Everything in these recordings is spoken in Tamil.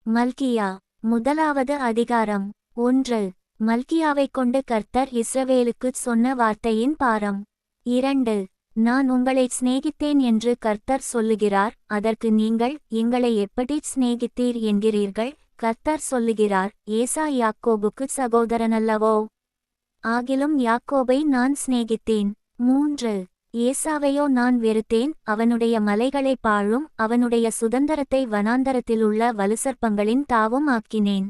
மல்கியா முதலாவது அதிகாரம். 1. மல்கியாவைக் கொண்டு கர்த்தர் இஸ்ரவேலுக்குச் சொன்ன வார்த்தையின் பாரம். 2. நான் உங்களைச் சிநேகித்தேன் என்று கர்த்தர் சொல்லுகிறார். அதற்கு நீங்கள் எங்களை எப்படிச் சிநேகித்தீர் என்கிறீர்கள். கர்த்தர் சொல்லுகிறார், ஏசா யாக்கோபுக்குச் சகோதரனல்லவோ? ஆகிலும் யாக்கோபை நான் சிநேகித்தேன். 3. ஏசாவையோ நான் வெறுத்தேன். அவனுடைய மலைகளை பாழும், அவனுடைய சுதந்தரத்தை வனாந்தரத்திலுள்ள வலுசர்ப்பங்களின் தாவும் ஆக்கினேன்.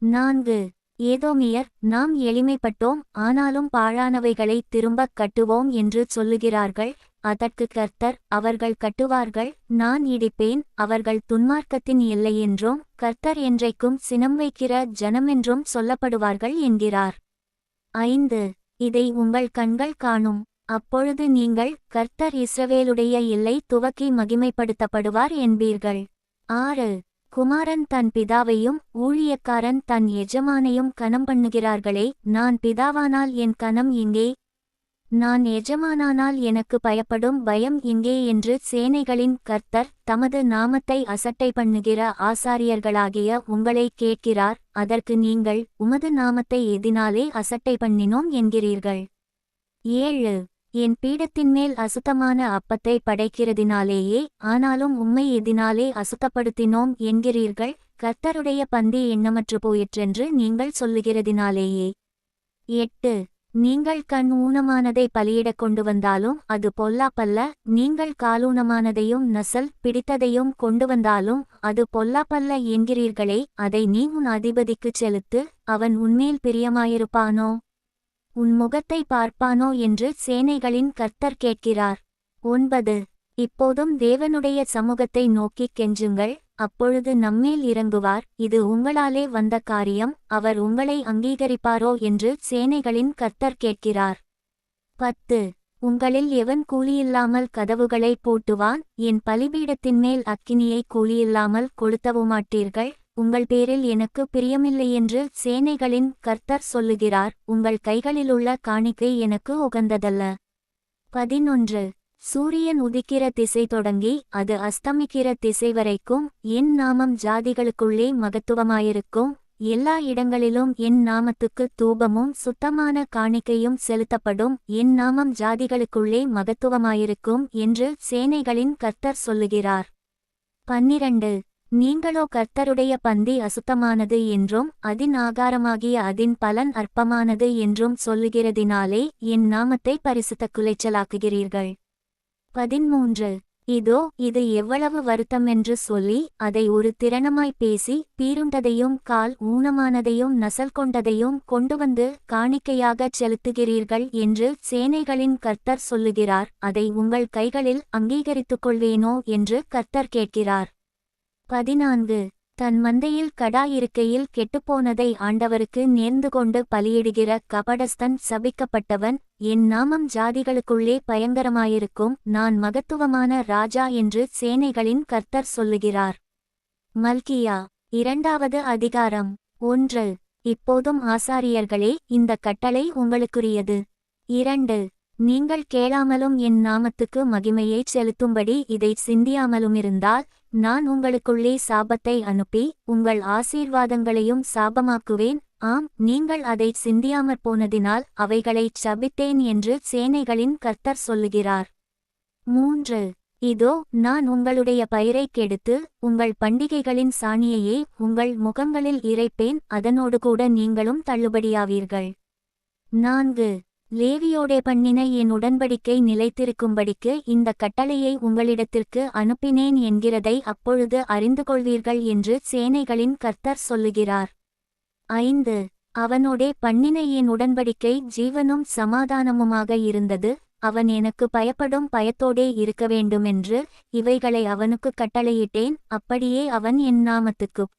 4. ஏதோமியர், நாம் எளிமைப்பட்டோம், ஆனாலும் பாழானவைகளை திரும்பக் கட்டுவோம் என்று சொல்லுகிறார்கள். அதற்கு கர்த்தர், அவர்கள் கட்டுவார்கள், நான் இடிப்பேன், அவர்கள் துன்மார்க்கத்தின் எல்லையென்றும் கர்த்தர் என்றைக்கும் சினம் வைக்கிற ஜனமென்றும் சொல்லப்படுவார்கள் என்கிறார். 5. இதை உங்கள் கண்கள் காணும். அப்பொழுது நீங்கள், கர்த்தர் இஸ்ரவேலுடைய எல்லை துவக்கி மகிமைப்படுத்தப்படுவார் என்பீர்கள். 6. குமாரன் தன் பிதாவையும் ஊழியக்காரன் தன் எஜமானையும் கனம் பண்ணுகிறார்களே, நான் பிதாவானால் என் கனம் எங்கே? நான் எஜமானானால் எனக்கு பயப்படும் பயம் எங்கே என்று சேனைகளின் கர்த்தர் தமது நாமத்தை அசட்டை பண்ணுகிற ஆசாரியர்களாகிய உங்களை கேட்கிறார். அதற்கு நீங்கள், உமது நாமத்தை எதினாலே அசட்டை பண்ணினோம் என்கிறீர்கள். 7. என் பீடத்தின்மேல் அசுத்தமான அப்பத்தை படைக்கிறதினாலேயே, ஆனாலும் உம்மை எதினாலே அசுத்தப்படுத்தினோம் என்கிறீர்கள். கர்த்தருடைய பந்தி எண்ணமற்று போயிற்றென்று நீங்கள் சொல்லுகிறதினாலேயே. 8. நீங்கள் கண் ஊனமானதை பலியிடக் கொண்டு வந்தாலும் அது பொல்லாப்பல்ல. நீங்கள் காலூனமானதையும் நசல் பிடித்ததையும் கொண்டு வந்தாலும் அது பொல்லாப்பல்ல என்கிறீர்களே. அதை நீ உன் அதிபதிக்குச் செலுத்து, அவன் உன்மேல் பிரியமாயிருப்பானோ? உன் முகத்தை பார்ப்பானோ என்று சேனைகளின் கர்த்தர் கேட்கிறார். 9. இப்போதும் தேவனுடைய சமூகத்தை நோக்கிக் கெஞ்சுங்கள், அப்பொழுது நம்மேல் இறங்குவார். இது உங்களாலே வந்த காரியம், அவர் உங்களை அங்கீகரிப்பாரோ என்று சேனைகளின் கர்த்தர் கேட்கிறார். 10. உங்களில் எவன் கூலியில்லாமல் கதவுகளை பூட்டுவான்? என் பலிபீடத்தின்மேல் அக்கினியை கூலியில்லாமல் கொளுத்தவுமாட்டீர்கள். உங்கள் பேரில் எனக்கு பிரியமில்லையென்று சேனைகளின் கர்த்தர் சொல்லுகிறார். உங்கள் கைகளிலுள்ள காணிக்கை எனக்கு உகந்ததல்ல. 11. சூரியன் உதிக்கிற திசை தொடங்கி அது அஸ்தமிக்கிற திசை வரைக்கும் என் நாமம் ஜாதிகளுக்குள்ளே மகத்துவமாயிருக்கும். எல்லா இடங்களிலும் என் நாமத்துக்கு தூபமும் சுத்தமான காணிக்கையும் செலுத்தப்படும். என் நாமம் ஜாதிகளுக்குள்ளே மகத்துவமாயிருக்கும் என்று சேனைகளின் கர்த்தர் சொல்லுகிறார். 12. நீங்களோ கர்த்தருடைய பந்தி அசுத்தமானது என்றும் அதின் ஆகாரமாகிய அதின் பலன் அற்பமானது என்றும் சொல்லுகிறதினாலே என் நாமத்தை பரிசுத்த குலைச்சலாக்குகிறீர்கள். 13. இதோ இது எவ்வளவு வருத்தமென்று சொல்லி அதை ஒரு திறனமாய் பேசி பீருண்டதையும் கால் ஊனமானதையும் நசல் கொண்டதையும் கொண்டுவந்து காணிக்கையாகச் செலுத்துகிறீர்கள் என்று சேனைகளின் கர்த்தர் சொல்லுகிறார். அதை உங்கள் கைகளில் அங்கீகரித்துக் கொள்வேனோ என்று கர்த்தர் கேட்கிறார். 14. தன் மந்தையில் கடா இருக்கையில் கெட்டுப்போனதை ஆண்டவருக்கு நேர்ந்து கொண்டு பலியிடுகிற கபடஸ்தன் சபிக்கப்பட்டவன். என் நாமம் ஜாதிகளுக்குள்ளே பயங்கரமாயிருக்கும், நான் மகத்துவமான ராஜா என்று சேனைகளின் கர்த்தர் சொல்லுகிறார். மல்கியா 2வது அதிகாரம். 1. இப்போதும் ஆசாரியர்களே, இந்த கட்டளை உங்களுக்குரியது. 2. நீங்கள் கேளாமலும் என் நாமத்துக்கு மகிமையைச் செலுத்தும்படி இதைச் சிந்தியாமலுமிருந்தால் நான் உங்களுக்குள்ளே சாபத்தை அனுப்பி உங்கள் ஆசீர்வாதங்களையும் சாபமாக்குவேன். ஆம், நீங்கள் அதைச் சிந்தியாமற் போனதினால் அவைகளைச் சபித்தேன் என்று சேனைகளின் கர்த்தர் சொல்லுகிறார். 3. இதோ நான் உங்களுடைய பயிரைக் கெடுத்து உங்கள் பண்டிகைகளின் சாணியையே உங்கள் முகங்களில் இறைப்பேன், அதனோடு கூட நீங்களும் தள்ளுபடியாவீர்கள். 4. லேவியோடே பண்ணின என் உடன்படிக்கை நிலைத்திருக்கும்படிக்கு இந்த கட்டளையை உங்களிடத்திற்கு அனுப்பினேன் என்கிறதை அப்பொழுது அறிந்து கொள்வீர்கள் என்று சேனைகளின் கர்த்தர் சொல்லுகிறார். 5. அவனோடே பண்ணின என் உடன்படிக்கை ஜீவனும் சமாதானமுமாக இருந்தது. அவன் எனக்கு பயப்படும் பயத்தோடே இருக்க வேண்டுமென்று இவைகளை அவனுக்கு கட்டளையிட்டேன். அப்படியே அவன் என் நாமத்துக்குப்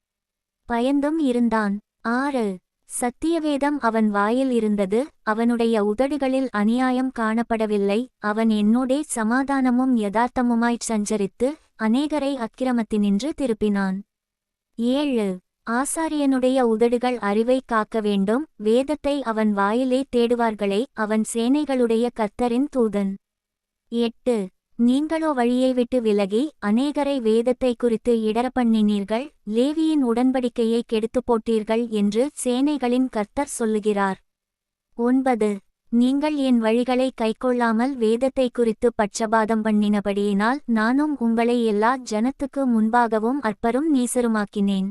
பயந்தும் இருந்தான். 6. சத்தியவேதம் அவன் வாயில் இருந்தது, அவனுடைய உதடுகளில் அநியாயம் காணப்படவில்லை. அவன் என்னோடே சமாதானமும் யதார்த்தமுமாய்ச் சஞ்சரித்து அநேகரை அக்கிரமத்தினின்று திருப்பினான். 7. ஆசாரியனுடைய உதடுகள் அறிவை காக்க வேண்டும், வேதத்தை அவன் வாயிலே தேடுவார்களே, அவன் சேனைகளுடைய கர்த்தரின் தூதன். 8. நீங்களோ வழியை விட்டு விலகி அநேகரை வேதத்தை குறித்து இடரப்பண்ணினீர்கள், லேவியின் உடன்படிக்கையை கெடுத்து போட்டீர்கள் என்று சேனைகளின் கர்த்தர் சொல்லுகிறார். 9. நீங்கள் என் வழிகளை கைக்கொள்ளாமல் வேதத்தை குறித்து பட்சபாதம் பண்ணினபடியினால் நானும் உங்களை எல்லா ஜனத்துக்கு முன்பாகவும் அற்பரும் நீசருமாக்கினேன்.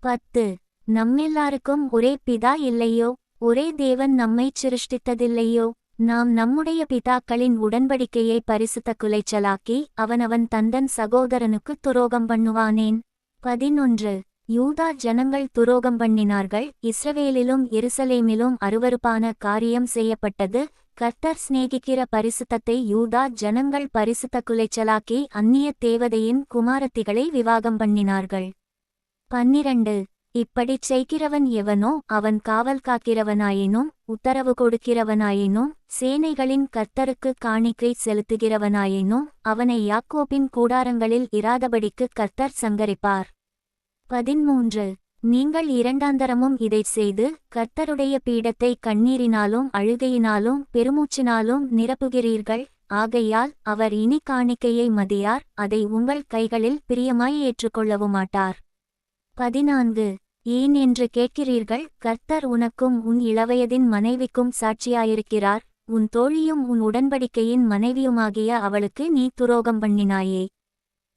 10. நம்மெல்லாருக்கும் ஒரே பிதா இல்லையோ? ஒரே தேவன் நம்மைச் சிருஷ்டித்ததில்லையோ? நாம் நம்முடைய பிதாக்களின் உடன்படிக்கையை பரிசுத்த குலைச்சலாக்கி அவனவன் தந்தன் சகோதரனுக்கு துரோகம் பண்ணுவானேன்? 11. யூதா ஜனங்கள் துரோகம் பண்ணினார்கள், இஸ்ரவேலிலும் எருசலேமிலும் அருவருப்பான காரியம் செய்யப்பட்டது. கர்த்தர் சிநேகிக்கிற பரிசுத்தத்தை யூதா ஜனங்கள் பரிசுத்த குலைச்சலாக்கி அந்நிய தேவதையின் குமாரத்திகளை விவாகம் பண்ணினார்கள். 12. இப்படிச் செய்கிறவன் எவனோ அவன் காவல் காக்கிறவனாயினும் உத்தரவு கொடுக்கிறவனாயினும் சேனைகளின் கர்த்தருக்கு காணிக்கை செலுத்துகிறவனாயினும் அவனை யாக்கோபின் கூடாரங்களில் இராதபடிக்கு கர்த்தர் சங்கரிப்பார். 13. நீங்கள் இரண்டாந்தரமும் இதைச் செய்து கர்த்தருடைய பீடத்தை கண்ணீரினாலும் அழுகையினாலும் பெருமூச்சினாலும் நிரப்புகிறீர்கள். ஆகையால் அவர் இனி காணிக்கையை மதியார், அதை உங்கள் கைகளில் பிரியமாய் ஏற்றுக்கொள்ளவுமாட்டார். 14. ஏன் என்று கேட்கிறீர்கள்? கர்த்தர் உனக்கும் உன் இளவயதின் மனைவிக்கும் சாட்சியாயிருக்கிறார். உன் தோழியும் உன் உடன்படிக்கையின் மனைவியுமாகிய அவளுக்கு நீ துரோகம் பண்ணினாயே.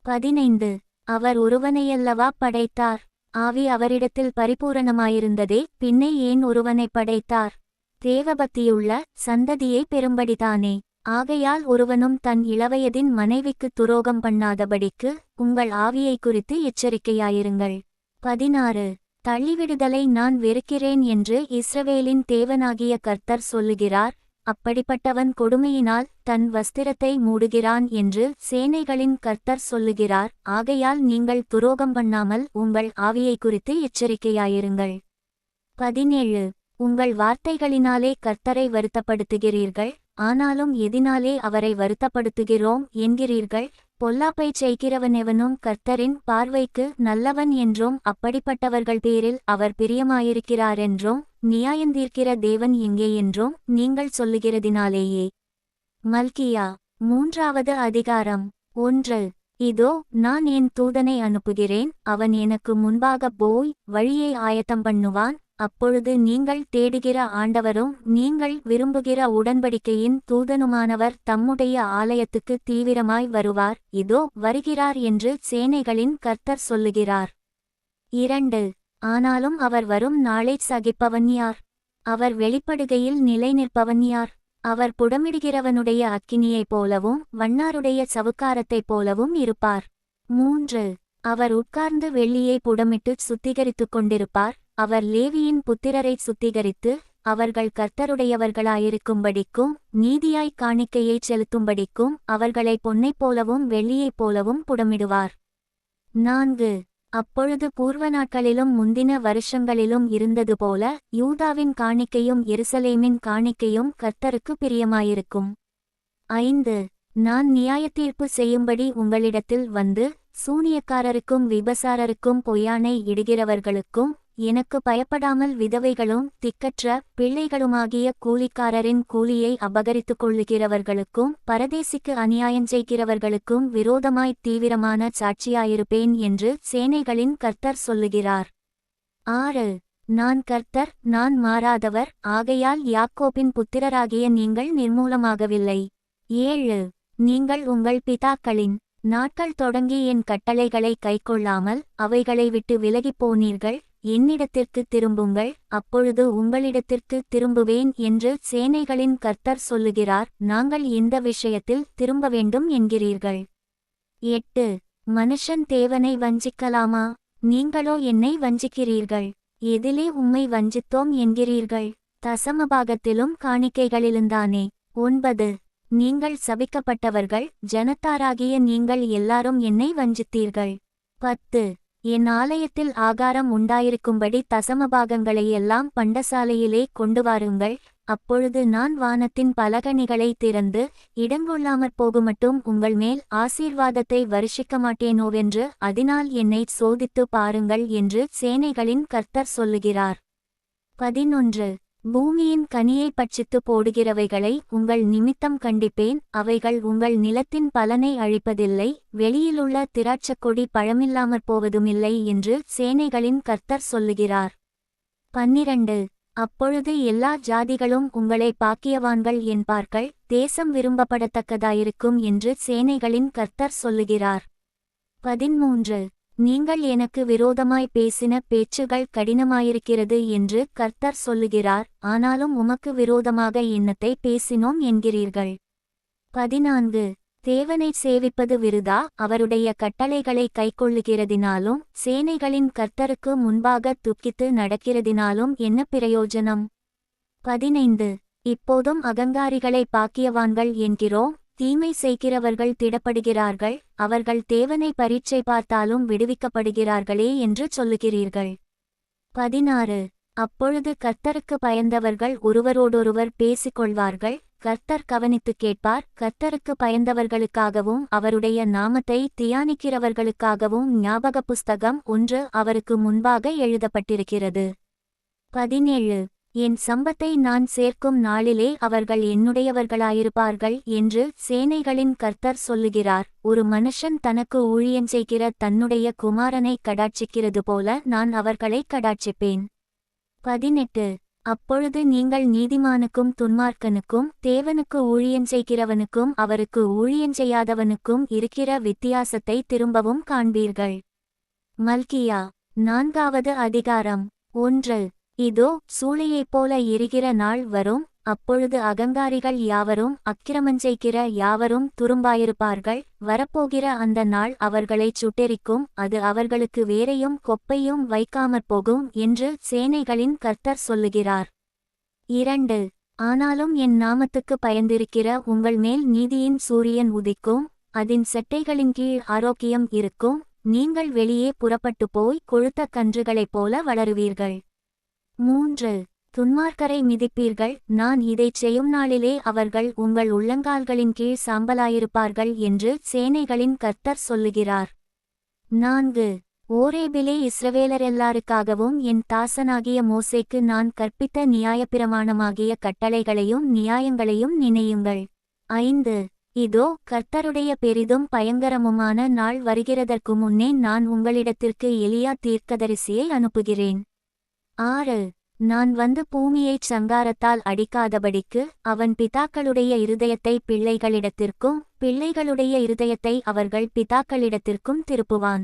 15. அவர் ஒருவனையல்லவா படைத்தார்? ஆவி அவரிடத்தில் பரிபூரணமாயிருந்ததே, பின்னே ஏன் ஒருவனை படைத்தார்? தேவபக்தியுள்ள சந்ததியை பெறும்படிதானே. ஆகையால் ஒருவனும் தன் இளவயதின் மனைவிக்கு துரோகம் பண்ணாதபடிக்கு உங்கள் ஆவியை குறித்து எச்சரிக்கையாயிருங்கள். 16. தள்ளிவிடுதலை நான் வெறுக்கிறேன் என்று இஸ்ரவேலின் தேவனாகிய கர்த்தர் சொல்லுகிறார். அப்படிப்பட்டவன் கொடுமையினால் தன் வஸ்திரத்தை மூடுகிறான் என்று சேனைகளின் கர்த்தர் சொல்லுகிறார். ஆகையால் நீங்கள் துரோகம் பண்ணாமல் உங்கள் ஆவியை குறித்து எச்சரிக்கையாயிருங்கள். 17. உங்கள் வார்த்தைகளினாலே கர்த்தரை வருத்தப்படுத்துகிறீர்கள், ஆனாலும் எதினாலே அவரை வருத்தப்படுத்துகிறோம் என்கிறீர்கள். பொல்லாப்பைச் செய்கிறவனெவனும் கர்த்தரின் பார்வைக்கு நல்லவன் என்றும் அப்படிப்பட்டவர்கள் பேரில் அவர் பிரியமாயிருக்கிறாரென்றும் நியாயந்தீர்க்கிற தேவன் எங்கே என்றும் நீங்கள் சொல்லுகிறதினாலேயே. மல்கியா 3வது அதிகாரம். 1. இதோ நான் என் தூதனை அனுப்புகிறேன், அவன் எனக்கு முன்பாக போய் வழியை ஆயத்தம் பண்ணுவான். அப்பொழுது நீங்கள் தேடுகிற ஆண்டவரும் நீங்கள் விரும்புகிற உடன்படிக்கையின் தூதனுமானவர் தம்முடைய ஆலயத்துக்கு தீவிரமாய் வருவார். இதோ வருகிறார் என்று சேனைகளின் கர்த்தர் சொல்லுகிறார். 2. ஆனாலும் அவர் வரும் நாளைச் சகிப்பவன் யார்? அவர் வெளிப்படுகையில் நிலை நிற்பவன் யார்? அவர் புடமிடுகிறவனுடைய அக்கினியைப் போலவும் வண்ணாருடைய சவுக்காரத்தைப் போலவும் இருப்பார். 3. அவர் உட்கார்ந்து வெள்ளியை புடமிட்டு சுத்திகரித்துக் கொண்டிருப்பார். அவர் லேவியின் புத்திரரை சுத்திகரித்து அவர்கள் கர்த்தருடையவர்களாயிருக்கும்படிக்கும் நீதியாய் காணிக்கையைச் செலுத்தும்படிக்கும் அவர்களை பொன்னைப் போலவும் வெள்ளியைப் போலவும் புடமிடுவார். 4. அப்பொழுது பூர்வ நாட்களிலும் முந்தின வருஷங்களிலும் இருந்தது போல யூதாவின் காணிக்கையும் எருசலேமின் காணிக்கையும் கர்த்தருக்கு பிரியமாயிருக்கும். 5. நான் நியாயத்தீர்ப்பு செய்யும்படி உங்களிடத்தில் வந்து சூனியக்காரருக்கும் விபசாரருக்கும் பொய்யானை இடுகிறவர்களுக்கும் எனக்கு பயப்படாமல் விதவைகளும் திக்கற்ற பிள்ளைகளுமாகிய கூலிக்காரரின் கூலியை அபகரித்துக் கொள்ளுகிறவர்களுக்கும் பரதேசிக்கு அநியாயம் செய்கிறவர்களுக்கும் விரோதமாய் தீவிரமான சாட்சியாயிருப்பேன் என்று சேனைகளின் கர்த்தர் சொல்லுகிறார். 6. நான் கர்த்தர், நான் மாறாதவர், ஆகையால் யாக்கோபின் புத்திரராகிய நீங்கள் நிர்மூலமாகவில்லை. 7. நீங்கள் உங்கள் பிதாக்களின் நாட்கள் தொடங்கி என் கட்டளைகளை கைக்கொள்ளாமல் அவைகளை விட்டு விலகிப் போனீர்கள். என்னிடத்திற்கு திரும்புங்கள், அப்பொழுது உங்களிடத்திற்கு திரும்புவேன் என்று சேனைகளின் கர்த்தர் சொல்லுகிறார். நாங்கள் இந்த விஷயத்தில் திரும்ப வேண்டும் என்கிறீர்கள். 8. மனுஷன் தேவனை வஞ்சிக்கலாமா? நீங்களோ என்னை வஞ்சிக்கிறீர்கள். எதிலே உம்மை வஞ்சித்தோம் என்கிறீர்கள்? தசமபாகத்திலும் காணிக்கைகளிலுந்தானே. 9. நீங்கள் சபிக்கப்பட்டவர்கள், ஜனத்தாராகிய நீங்கள் எல்லாரும் என்னை வஞ்சித்தீர்கள். 10. என் ஆலயத்தில் ஆகாரம் உண்டாயிருக்கும்படி தசமபாகங்களையெல்லாம் பண்டசாலையிலே கொண்டு வாருங்கள். அப்பொழுது நான் வானத்தின் பலகணிகளை திறந்து இடங்கொள்ளாமற் போகுமட்டும் உங்கள் மேல் ஆசீர்வாதத்தை வருஷிக்க மாட்டேனோவென்று அதனால் என்னை சோதித்து பாருங்கள் என்று சேனைகளின் கர்த்தர் சொல்லுகிறார். 11. பூமியின் கனியை பட்சித்து போடுகிறவைகளை உங்கள் நிமித்தம் கண்டிப்பேன், அவைகள் உங்கள் நிலத்தின் பலனை அழிப்பதில்லை, வெளியிலுள்ள திராட்சக்கொடி பழமில்லாமற் போவதுமில்லை என்று சேனைகளின் கர்த்தர் சொல்லுகிறார். 12. அப்பொழுது எல்லா ஜாதிகளும் உங்களை பாக்கியவான்கள் என்பார்கள், தேசம் விரும்பப்படத்தக்கதாயிருக்கும் என்று சேனைகளின் கர்த்தர் சொல்லுகிறார். 13. நீங்கள் எனக்கு விரோதமாய் பேசின பேச்சுகள் கடினமாயிருக்கிறது என்று கர்த்தர் சொல்லுகிறார், ஆனாலும் உமக்கு விரோதமாக என்னத்தை பேசினோம் என்கிறீர்கள். 14. தேவனை சேவிப்பது விருதா, அவருடைய கட்டளைகளை கைக்கொள்ளுகிறதினாலும் சேனைகளின் கர்த்தருக்கு முன்பாக துக்கித்து நடக்கிறதினாலும் என்ன பிரயோஜனம்? 15. இப்போதும் அகங்காரிகளை பாக்கியவான்கள் என்கிறோம், தீமை செய்கிறவர்கள் திடப்படுகிறார்கள், அவர்கள் தேவனை பரீட்சை பார்த்தாலும் விடுவிக்கப்படுகிறார்களே என்று சொல்லுகிறீர்கள். 16. அப்பொழுது கர்த்தருக்கு பயந்தவர்கள் ஒருவரோடொருவர் பேசிக்கொள்வார்கள், கர்த்தர் கவனித்துக் கேட்பார், கர்த்தருக்கு பயந்தவர்களுக்காகவும் அவருடைய நாமத்தை தியானிக்கிறவர்களுக்காகவும் ஞாபக புஸ்தகம் 1 அவருக்கு முன்பாக எழுதப்பட்டிருக்கிறது. 17. என் சம்பத்தை நான் சேர்க்கும் நாளிலே அவர்கள் என்னுடையவர்களாயிருப்பார்கள் என்று சேனைகளின் கர்த்தர் சொல்லுகிறார். ஒரு மனுஷன் தனக்கு ஊழியஞ்செய்கிற தன்னுடைய குமாரனை கடாட்சிக்கிறது போல நான் அவர்களை கடாட்சிப்பேன். 18. அப்பொழுது நீங்கள் நீதிமானுக்கும் துன்மார்க்கனுக்கும் தேவனுக்கு ஊழியஞ்செய்கிறவனுக்கும் அவருக்கு ஊழியஞ்செய்யாதவனுக்கும் இருக்கிற வித்தியாசத்தை திரும்பவும் காண்பீர்கள். மல்கியா 4வது அதிகாரம். 1. இதோ சூளையைப் போல எரிகிற நாள் வரும், அப்பொழுது அகங்காரிகள் யாவரும் அக்கிரமஞ்செய்கிற யாவரும் துரும்பாயிருப்பார்கள், வரப்போகிற அந்த நாள் அவர்களைச் சுட்டெரிக்கும், அது அவர்களுக்கு வேரையும் கொப்பையும் வைக்காமற்போகும் என்று சேனைகளின் கர்த்தர் சொல்லுகிறார். 2. ஆனாலும் என் நாமத்துக்கு பயந்திருக்கிற உங்கள் மேல் நீதியின் சூரியன் உதிக்கும், அதன் செட்டைகளின் கீழ் ஆரோக்கியம் இருக்கும், நீங்கள் வெளியே புறப்பட்டு போய் கொழுத்த கன்றுகளைப் போல வளருவீர்கள். 3. துன்மார்க்கரை மிதிப்பீர்கள், நான் இதைச் செய்யும் நாளிலே அவர்கள் உங்கள் உள்ளங்கால்களின் கீழ் சாம்பலாயிருப்பார்கள் என்று சேனைகளின் கர்த்தர் சொல்லுகிறார். 4. ஓரேபிலே இஸ்ரவேலரெல்லாருக்காகவும் என் தாசனாகிய மோசேக்கு நான் கற்பித்த நியாயப்பிரமாணமாகிய கட்டளைகளையும் நியாயங்களையும் நினையுங்கள். 5. இதோ கர்த்தருடைய பெரிதும் பயங்கரமுமான நாள் வருகிறதற்கு முன்னே நான் உங்களிடத்திற்கு எலியா தீர்க்கதரிசியை அனுப்புகிறேன். 6. நான் வந்து பூமியைச் சங்காரத்தால் அடிக்காதபடிக்கு அவன் பிதாக்களுடைய இருதயத்தை பிள்ளைகளிடத்திற்கும் பிள்ளைகளுடைய இருதயத்தை அவர்கள் பிதாக்களிடத்திற்கும் திருப்புவான்.